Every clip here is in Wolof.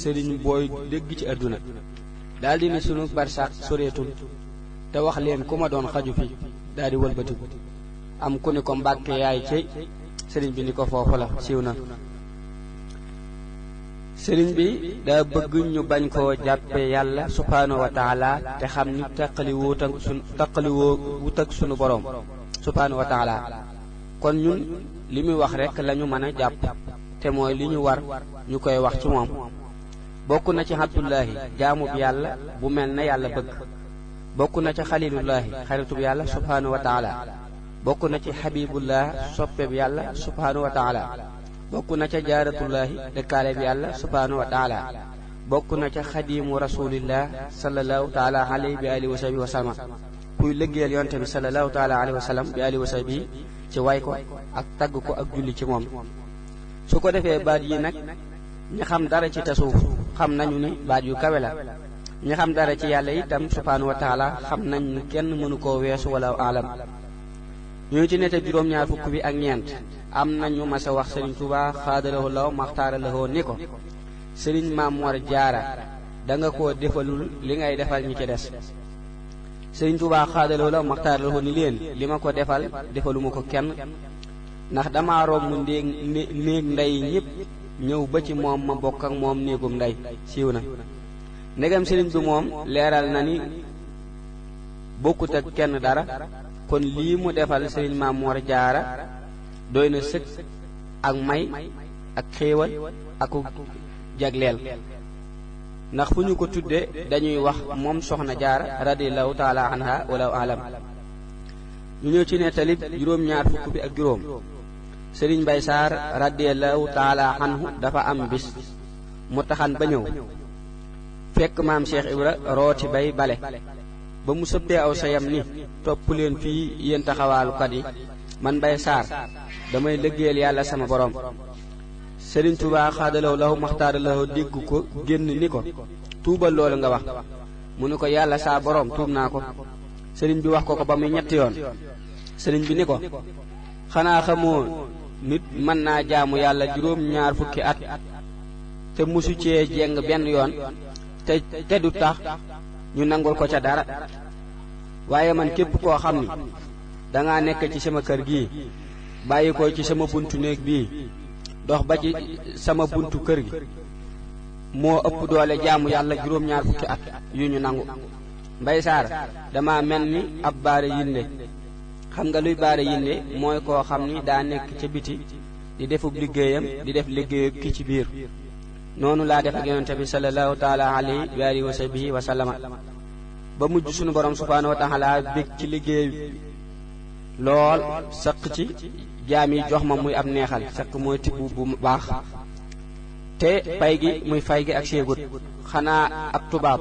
sëriñ booy dégg ci àdduna daldi ni sunu barsax soreetul te wax leen ku ma doon xaju fi daldi wëlbatiku am ku ni ko Mbàkke yaay cey sëriñ bi ni ko foofu la siiw na. sëriñ bi daa bëgg ñu bañ koo jàppe yàlla subhaanahu wa taala te xam ni taqaliwoo wut ak sunu boroom subhaanahu wa taala kon ñun li muy wax rekk lañu mën a jàpp te mooy li ñu war ñu koy wax ci moom. bokk na ci abdullahi jaamub yàlla bu mel na yàlla bëgg, bokk na ci xalilullahi xaritub yàlla subhaanahu wa taala, bokk na ci xabibullah soppeeb yàlla subhaanahu wa taala, bokk na ca jaaratullahi dëkkaaleeb yàlla subhaanahu wa taala, bokk na ca xadimu rasulillah sallallahu taala alayhi bi alihi wa sahbihi wa sallam kuy liggéeyal yonte bi sallallahu taala alayhi wa sallam bi alihi wa sahbihi ci way ko ak tagg ko ak julli ci moom. su ko defee baat yi nag ñi xam dara ci tasawuf xam nañu ni baat yu kawe la, ñi xam dara ci yàlla itam subhaanahu wa taala xam nañ ni kenn mënu koo weesu wala alam. ñu ci nete juróom-ñaar fukk bi ak ñeent am nañu mas a wax sëriñ Tuubaa xaadalawoo law maxtaaralawoo ni ko sëriñ Maam Mor Jaara da nga koo defalul li ngay defal ñi ci des. sëriñ Tuubaa xaadalawoo law maxtaaralawoo ni leen li ma ko defal defaluma ko kenn, ndax dama romb néeg ndey ñépp ñëw ba ci moom ma bokk ak moom néegum ndey siiw na. ndegam sëriñ bi moom leeral na ni bokkut ak kenn dara, kon lii mu defal sëriñ Maam Mor Jaara doy na sëkk ak may ak xéewal ak jagleel, ndax fu ñu ko tudde dañuy wax moom soxna Jaara radiyallahu taala anha wala alam. ñu ñëw ci nettalib juróom-ñaar fukk bi ak juróom. sëriñ Mbay Saar radiyallahu taala anhu dafa am bis mu taxan ba ñëw fekk maam Cheikh Ibra rooti bay bale ba mu sëppee aw sayam ni topp leen fii yéen taxawaalukat yi, man Mbay Saar damay liggéeyal yàlla sama borom. sëriñ Tuubaa xaadalaw lahu maxtaaralaw dégg ko génn ni ko tuubal loolu nga wax. mu ni ko yàlla saa borom tuub naa ko. sëriñ bi wax ko ba muy ñetti yoon. sëriñ bi ni ko xanaa xamoo nit mën naa jaamu yàlla juróom-ñaar fukki at te musu cee jeng benn yoon te du tax ñu nangul ko ca dara. waaye man képp koo xam ni dangaa nekk ci sama kër gii bàyyi ko ci sama buntu néeg bii dox ba ci sama buntu kër gi moo ëpp doole jaamu yàlla juróom-ñaar fukki at yu ñu nangu. Mbay Saar dama mel ni ab baare yinde. xam nga luy baare yinde mooy koo xam ni daa nekk ca biti di defub liggéeyam di def liggéeyu ki ci biir. noonu laa def ak yonente bi sallallahu taala alayhi wa alihi wa sahbihi wa sallama ba mujj sunu borom subhaanahu wa taala bég ci liggéey lool sëq ci jaam yi jox ma muy ab neexal. sëq mooy tibb bu baax te pay gi muy fay gi ak séegut. xanaa ab tubaab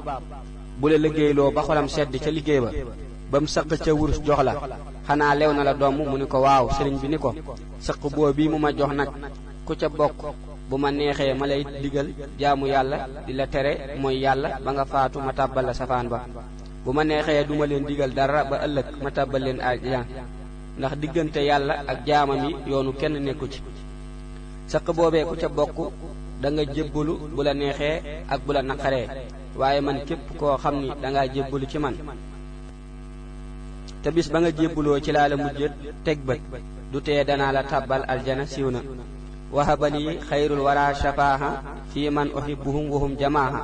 bu la liggéeyloo ba xolam sedd ca liggéey ba mu sëq ca wurus jox la xanaa lew na la doom mu ni ko waaw. sëriñ bi ni ko sëq boo bii mu ma jox nag ku ca bokk bu ma neexee ma lay digal jaamu yàlla di la tere mooy yàlla ba nga faatu ma tàbbal la safaan ba, bu ma neexee duma leen digal dara ba ëllëg ma tàbbal leen àjjana, ndax diggante yàlla ak jaamam yi yoonu kenn nekku ci. sëq boobee ku ca bokk da nga jébbalu bu la neexee ak bu la naqaree, waaye man képp koo xam ni da ngaa jébbalu ci man te bis ba nga jébbaloo ci laa la mujjët teg bët du tee danaa la tàbbal aljana siiw na. wahabali xayrul wara shafaaha fi man uhibbuhum wahum jamaaha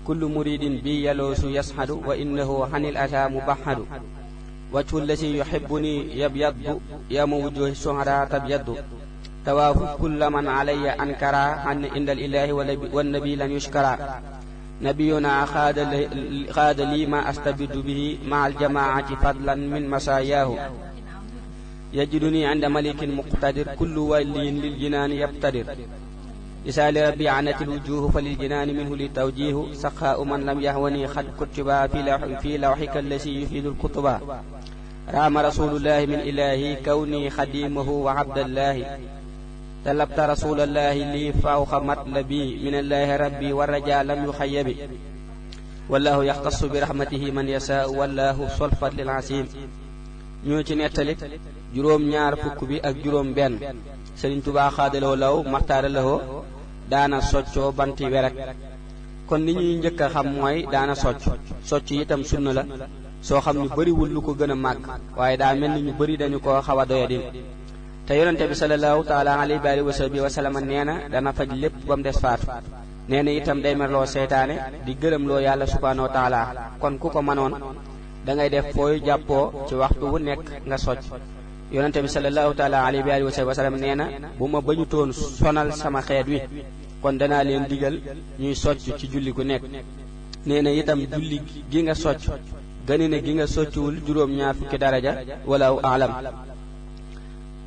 kullu muridin bi yaloosu yashadu wa innahu hanil ata mubahadu wajhu lasi yuhibbuni yabyaddu yawma wujuhi suhada tabyaddu tawaafu kulla man alayya ankara an indal ilahi wan nabi lan yushkara nabiyuna xaada lii ma astabidu bihi ma aljamaati fadlan min masayaahu yajiduni inda malikin muqtadir kullu waliyin lil jinaani yabtadir isa li rabbi anatil wujuhu fa lil jinaani minhu li tawjihu saqaa'u man lam yahwani xad kutiba fi lawxika allasi yufiidu lkutuba raama rasulullahi min ilahi kawni xadimahu wa abdallahi talabta rasulallahi lii fawqa matlabi min allahi rabbi wa raja lam yuxayyabi wallahu yaxtasu bi rahmatihi man yasaau wallahu solfat lil asim. ñoo ci nettali juróom-ñaar fukk bi ak juróom benn. sëriñ Tuubaa xaadaloo law maxtaara lawoo daana soccoo banti werek kon li ñuy njëkk a xam mooy daana socc itam sunna la soo xam ni bëriwul lu ko gën a màgg waaye daa mel ni ñu bëri dañu ko xaw a doyadil te yonente bi sallallahu taala alayhi wa sallam nee na dana faj lépp ba mu des faatu nee na itam day merloo seytaane di gërëm loo yàlla subhanahu wa taala kon ku ko mënoon da ngay def fooy jàppoo ci waxtu wu nekk nga socc yonente bi sallallahu taala alayhi wa sallam nee na bu ma bañu toon sonal sama xeet wi kon danaa leen digal ñuy socc ci julli gu nekk nee na itam julli gi nga socc gëni ne gi nga soccuwul juróom-ñaar fukki daraja walaahu aalam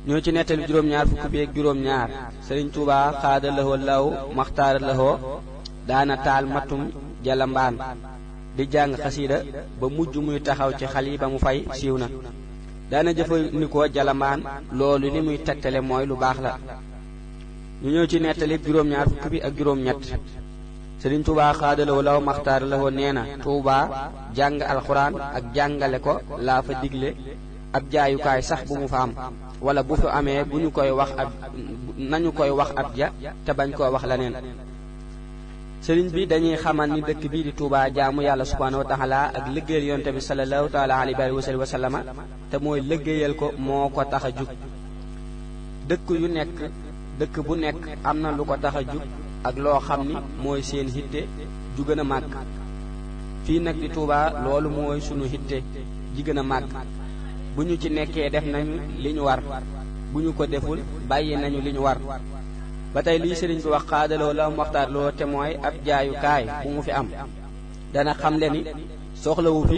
ñoo ci nettali juróom-ñaar fukki bi ak juróom-ñaar Sëriñ Tuubaa xaada lahoo law maxtaara lahoo daana taal matum jalambaan di jàng xasiida ba mujj muy taxaw ci xal yi ba mu fay siiw na daana jëfandikoo jalambaan loolu li muy tegtale mooy lu baax la ñu ñëw ci nettali juróom-ñaar fukki bi ak juróom-ñett Sëriñ Tuubaa xaada lahoo law maxtaara lahoo nee na Tuubaa jàng alxuraan ak jàngale ko laa fa digle ab jaayukaay sax bu mu fa am wala bu fi amee bu ñu koy wax nañu koy wax ab ja te bañ koo wax leneen sëriñ bi dañuy xamal ni dëkk bii di Touba jaamu yàlla subhanahu wa taala ak liggéeyal yonte bi sallallahu taala alayhi wa sallama te mooy liggéeyal ko moo ko tax a jug dëkk bu nekk am na lu ko tax a jug ak loo xam ni mooy seen hitte ju gën a màgg fii nag di Touba loolu mooy sunu hitte ji gën a màgg bu ñu ci nekkee def nañu li ñu war bu ñu ko deful bàyyi nañu li ñu war ba tey lii sëriñ bi wax xaadaloo la mu waxtaar loo te mooy ab jaayukaay bu mu fi am dana xam le ni soxlawu fi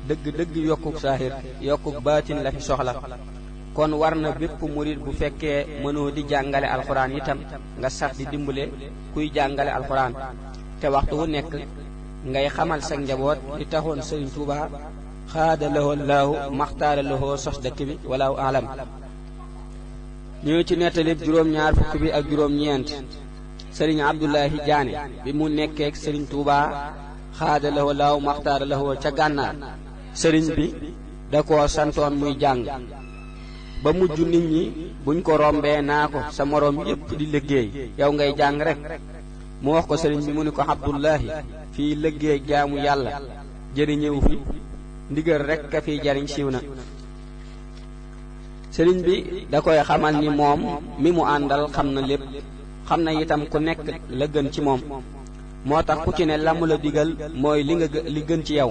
dëgg yokkuk saahir yokkuk baatin la fi soxla kon war na bépp murit bu fekkee mënoo di jàngale alxuraan itam nga sax di dimbale kuy jàngale alxuraan te waxtu wu nekk ngay xamal sa njaboot li taxoon sëriñ Tuubaa xaada lahoo laahu maxtaara lahoo sos dëkk bi walaahu alam ñoo ci nettalib juróom-ñaar fukk bi ak juróom-ñeent sëriñ Abdullahi Jaane bi mu nekkeek sëriñ Tuubaa xaada lahoo laahu maxtaara lahoo ca gànnaar sëriñ bi da koo santoon muy jàng ba mujj nit ñi buñ ko rombee naa ko sa moroom yépp di liggéey yow ngay jàng rek mu wax ko sëriñ bi mu ni ko Abdullahi fii liggéey jaamu yàlla jëriñëwu fi ndigal rek ka fiy jariñ siiw na sëriñ bi da koy xamal ni moom mi mu àndal xam na lépp xam na itam ku nekk la gën ci moom moo tax ku ci ne la mu la digal mooy li gën ci yow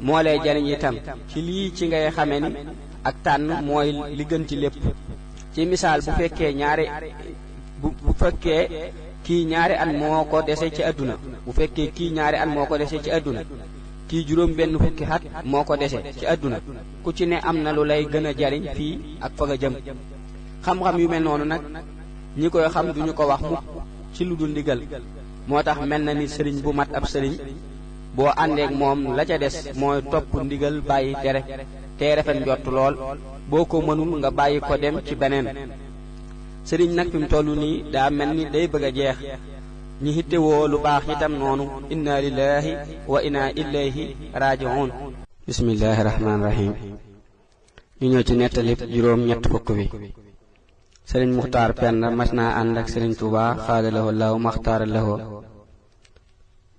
moo lay jariñ itam ci lii ci ngay xame ni ak tànn mooy li gën ci lépp ci misaal bu fekkee kii ñaari at moo ko dese ci àdduna kii juróom benn fukki at moo ko dese ci àdduna ku ci ne am na lu lay gën a jariñ fii ak fa nga jëm xam-xam yu mel noonu nag ñi koy xam duñu ko wax mukk ci lu dul ndigal moo tax mel na ni sëriñ bu mat ab sëriñ boo àndeek moom la ca des mooy topp ndigal bàyyi tere te rafet njott lool boo ko mënul nga bàyyi ko dem ci beneen sëriñ nag fi mu toll nii daa mel ni day bëgg a jeex ñi hittewoo lu baax itam noonu inna lillahi wa inna ilayhi raji'un bismillahi rahmaani rahim ñu ñëw ci nettalib juróom ñett fukk bi sëriñ Muxtaar Penda mas naa ànd ak sëriñ Tuubaa xaadalahoo law maxtaara lahoo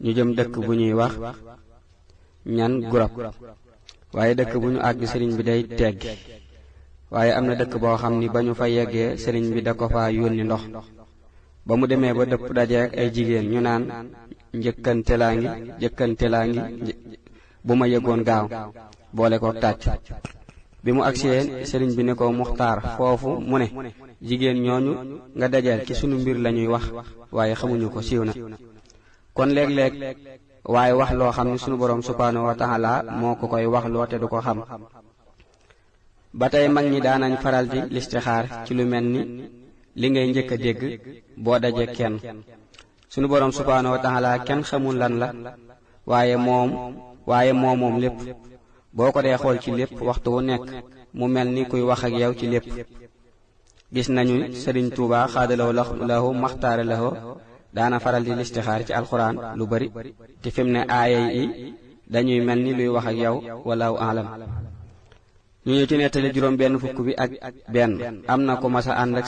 ñu jëm dëkk bu ñuy wax ñan gurab waaye dëkk bu ñu àgg sëriñ bi day teggi waaye am na dëkk boo xam ni ba ñu fa yeggee sëriñ bi da ko fa yónni ndox ba mu demee ba dëpp dajeek ay jigéen ñu naan njëkkante laa ngi bu ma yëgoon gaaw boole ko tàcc bi mu agsee sëriñ bi ne ko Muxtaar foofu mu ne jigéen ñooñu nga dajeel ci sunu mbir lañuy wax waaye xamuñu ko siiw na kon léeg-léeg waaye wax loo xam ne sunu boroom subhaanahu wa taala moo ko koy wax loo te du ko xam ba tey mag ñi daanañ faral di listixaar ci lu mel ni li ngay njëkk a dégg boo dajee kenn sunu boroom subhaanahu wa taala kenn xamul lan la waaye moom lépp boo ko dee xool ci lépp waxtu wu nekk mu mel ni kuy wax ak yow ci lépp gis nañu sëriñ Tuubaa xaadalahoo lahu maxtaara lahoo daana faral di listixaar ci alxuraan lu bari te fi mu ne aaya yi dañuy mel ni luy wax ak yow wallahu alam ñu ñëw ci nettali juróom benn fukk bi ak benn am na ko masa ànd ak